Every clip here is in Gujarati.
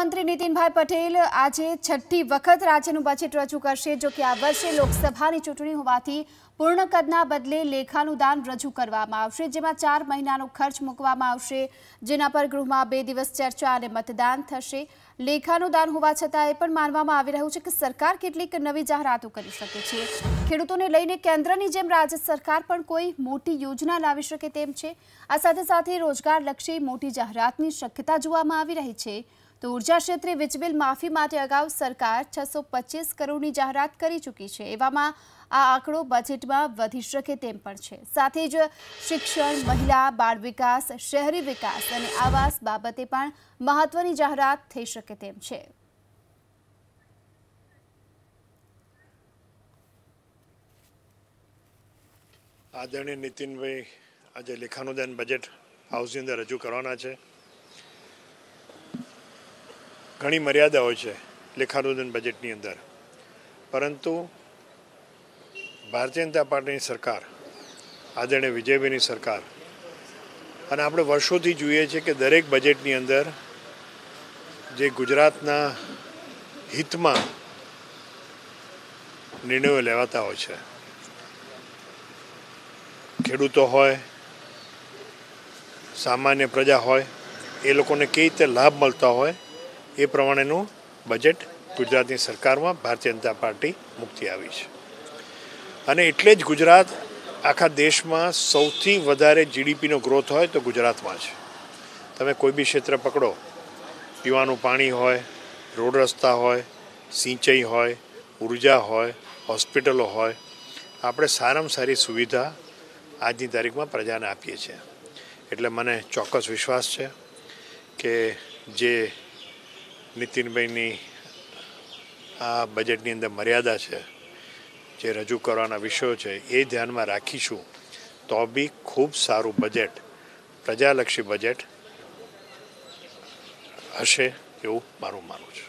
નાણામંત્રી નીતિનભાઈ પટેલ આજે છઠ્ઠી વખત રાજ્યનું બજેટ રજૂ કરશે। જો કે આ વર્ષે લોકસભાની ચૂંટણી હોવાથી પૂર્ણ કદના બદલે લેખાનું દાન રજૂ કરવામાં આવશે, જેમાં 4 મહિનાનો ખર્ચ મૂકવામાં આવશે, જેના પર ગૃહમાં 2 દિવસ ચર્ચા અને મતદાન થશે। લેખાનું દાન હોવા છતાં એ પણ માનવામાં આવી રહ્યું છે કે સરકાર કેટલીક નવી જાહેરાતો કરી શકે છે। ખેડૂતોને લઈને કેન્દ્રની જેમ રાજ્ય સરકાર પણ કોઈ મોટી યોજના લાવી શકે તેમ છે। આ સાથે સાથે રોજગારલક્ષી મોટી જાહેરાતની શક્યતા જોવામાં આવી રહી છે। તો ઉર્જા ક્ષેત્રે વીજ બિલ માફી માટે અગાઉ સરકાર 625 કરોડની જાહેરાત કરી ચૂકી છે। એવામાં આ આંકડો બજેટમાં વધી શકે તેમ પણ છે। સાથે જ શિક્ષણ, મહિલા, બાળ વિકાસ, શહેરી વિકાસ અને આવાસ બાબતે પણ મહત્વની જાહેરાત થઈ શકે તેમ છે। આદરણીય નીતિનભાઈ આજે લેખાનું દાન બજેટ હાઉસની અંદર રજૂ કરવાના છે। ઘણી મર્યાદા હોય છે લેખાનું દાન બજેટની અંદર, પરંતુ ભારતીય જનતા પાર્ટીની સરકાર, આદરણીય વિજયભાઈની સરકાર, અને આપણે વર્ષોથી જોઈએ છીએ કે દરેક બજેટની અંદર જે ગુજરાતના હિતમાં નિર્ણયો લેવાતા હોય છે, ખેડૂતો હોય, સામાન્ય પ્રજા હોય, એ લોકોને કઈ રીતે લાભ મળતા હોય એ પ્રમાણેનું બજેટ ગુજરાતની સરકારમાં ભારતીય જનતા પાર્ટી મૂકતી આવી છે। અને એટલે જ ગુજરાત આખા દેશમાં સૌથી વધારે જીડીપીનો ગ્રોથ હોય તો ગુજરાતમાં છે। તમે કોઈ બી ક્ષેત્ર પકડો, પીવાનું પાણી હોય, રોડ રસ્તા હોય, સિંચાઈ હોય, ઉર્જા હોય, હોસ્પિટલો હોય, આપણે સારામાં સારી સુવિધા આજની તારીખમાં પ્રજાને આપીએ છીએ। એટલે મને ચોક્કસ વિશ્વાસ છે કે જે નીતિનભાઈની આ બજેટની અંદર મર્યાદા છે, જે રજૂ કરવાના વિષયો છે, એ ધ્યાનમાં રાખીશું તો બી ખૂબ સારું બજેટ, પ્રજાલક્ષી બજેટ હશે એવું મારું માનવું છે।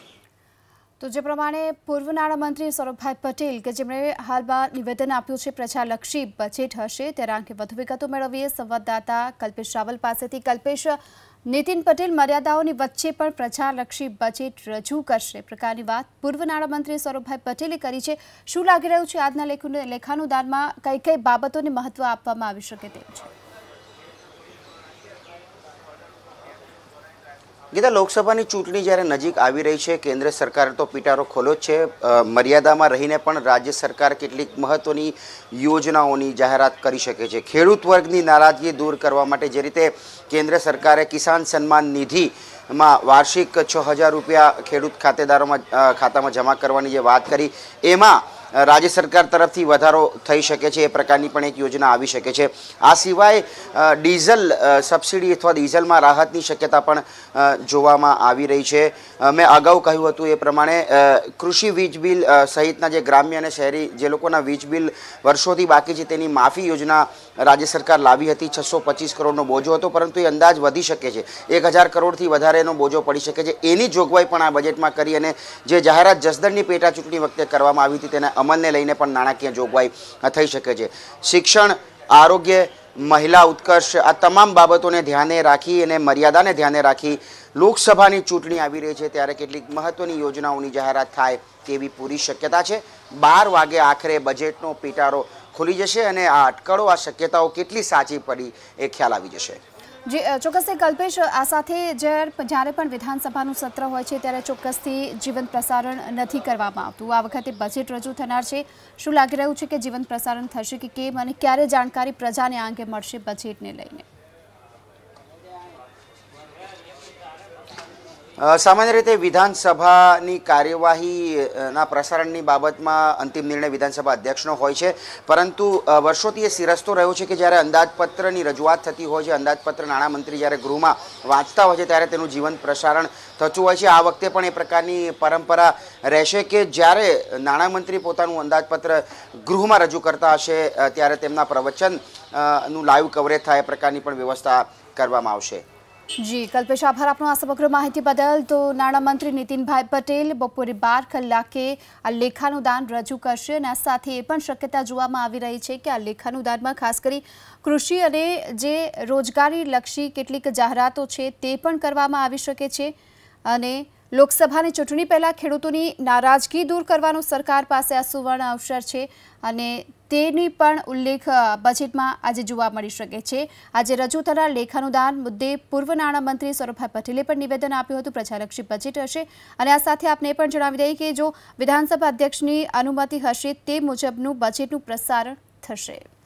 તો જે પ્રમાણે પૂર્વ નાણામંત્રી સૌરભભાઈ પટેલ કે જેમણે હાલમાં નિવેદન આપ્યું છે પ્રજાલક્ષી બજેટ હશે, ત્યારે અંગે વધુ વિગતો મેળવીએ સંવાદદાતા કલ્પેશ રાવલ પાસેથી। કલ્પેશ, નીતિન પટેલ મર્યાદાઓની વચ્ચે પણ પ્રજાલક્ષી બજેટ રજૂ કરશે પ્રકારની વાત પૂર્વ નાણામંત્રી સૌરભભાઈ પટેલે કરી છે। શું લાગી રહ્યું છે આજના લેખાનું દાનમાં કઈ કઈ બાબતોને મહત્વ આપવામાં આવી શકે તેમ છે? ગીતા, લોકસભાની ચૂંટણી જ્યારે નજીક આવી રહી છે, કેન્દ્ર સરકારે તો પિટારો ખોલ્યો જ છે। મર્યાદામાં રહીને પણ રાજ્ય સરકાર કેટલીક મહત્વની યોજનાઓની જાહેરાત કરી શકે છે। ખેડૂત વર્ગની નારાજગી દૂર કરવા માટે જે રીતે કેન્દ્ર સરકારે કિસાન સન્માન નિધિમાં વાર્ષિક 6000 રૂપિયા ખેડૂત ખાતામાં જમા કરવાની જે વાત કરી, એમાં રાજ્ય સરકાર તરફથી વધારો થઈ શકે છે, એ પ્રકારની પણ એક યોજના આવી શકે છે। આ સિવાય ડીઝલ સબસિડી અથવા ડીઝલમાં રાહતની શક્યતા પણ જોવામાં આવી રહી છે। મેં અગાઉ કહ્યું હતું એ પ્રમાણે કૃષિ વીજ બિલ સહિતના જે ગ્રામ્ય અને શહેરી જે લોકોના વીજ બિલ વર્ષોથી બાકી છે તેની માફી યોજના રાજ્ય સરકાર લાવી હતી। 625 કરોડનો બોજો હતો, પરંતુ એ અંદાજ વધી શકે છે, 1000 કરોડથી વધારેનો બોજો પડી શકે છે। એની જોગવાઈ પણ આ બજેટમાં કરી અને જે જાહેરાત જસદણની પેટા ચૂંટણી વખતે કરવામાં આવી હતી તેના અમલને લઈને પણ નાણાકીય જોગવાઈ થઈ શકે છે। શિક્ષણ, આરોગ્ય, મહિલા ઉત્કર્ષ, આ તમામ બાબતોને ધ્યાને રાખી અને મર્યાદાને ધ્યાને રાખી લોકસભાની ચૂંટણી આવી રહી છે, ત્યારે કેટલીક મહત્વની યોજનાઓની જાહેરાત થાય તેવી પૂરી શક્યતા છે। 12 વાગે આખરે બજેટનો પિટારો ખુલી જશે અને આ અટકળો, આ શક્યતાઓ કેટલી સાચી પડી એ ખ્યાલ આવી જશે। જી ચોક્કસથી કલ્પેશ, આ સાથે જ્યારે પણ વિધાનસભાનું સત્ર હોય છે ત્યારે ચોક્કસથી જીવંત પ્રસારણ નથી કરવામાં આવતું। આ વખતે બજેટ રજૂ થનાર છે, શું લાગી રહ્યું છે કે જીવંત પ્રસારણ થશે કે કેમ, અને ક્યારે જાણકારી પ્રજાને આ અંગે મળશે બજેટને લઈને? સામાન્ય રીતે વિધાનસભાની કાર્યવાહીના પ્રસારણની બાબતમાં અંતિમ નિર્ણય વિધાનસભા અધ્યક્ષનો હોય છે, પરંતુ વર્ષોથી એ સિરસતો રહ્યો છે કે જ્યારે અંદાજપત્રની રજૂઆત થતી હોય છે, અંદાજપત્ર નાણામંત્રી જ્યારે ગૃહમાં વાંચતા હોય છે ત્યારે તેનું જીવંત પ્રસારણ થતું હોય છે। આ વખતે પણ એ પ્રકારની પરંપરા રહેશે કે જ્યારે નાણામંત્રી પોતાનું અંદાજપત્ર ગૃહમાં રજૂ કરતા હશે ત્યારે તેમના પ્રવચનનું લાઈવ કવરેજ થાય એ પ્રકારની પણ વ્યવસ્થા કરવામાં આવશે। જી કલ્પેશ, આભાર આપનો આ સમગ્ર માહિતી બદલ। તો નાણામંત્રી નીતિનભાઈ પટેલ બપોરે 12 કલાકે આ લેખાનું દાન રજૂ કરશે અને આ સાથે એ પણ શક્યતા જોવામાં આવી રહી છે કે આ લેખાનું દાનમાં ખાસ કરી કૃષિ અને જે રોજગારી લક્ષી કેટલીક જાહેરાતો છે તે પણ કરવામાં આવી શકે છે અને લોકસભાની ચૂંટણી પહેલા ખેડૂતોની નારાજગી દૂર કરવાનો સરકાર પાસે આ સુવર્ણ અવસર છે અને તેની પણ ઉલ્લેખ બજેટમાં આજે જોવા મળી શકે છે. આજે રજૂ થનાર લેખાનુદાન મુદ્દે પૂર્વ નાણામંત્રી સૌરભભાઈ પટેલે પણ નિવેદન આપ્યું હતું. પ્રજાલક્ષી બજેટ હશે અને આ સાથે આપને એ પણ જણાવી દઈએ કે જો વિધાનસભા અધ્યક્ષની અનુમતિ હશે તે મુજબનું બજેટનું પ્રસારણ થશે.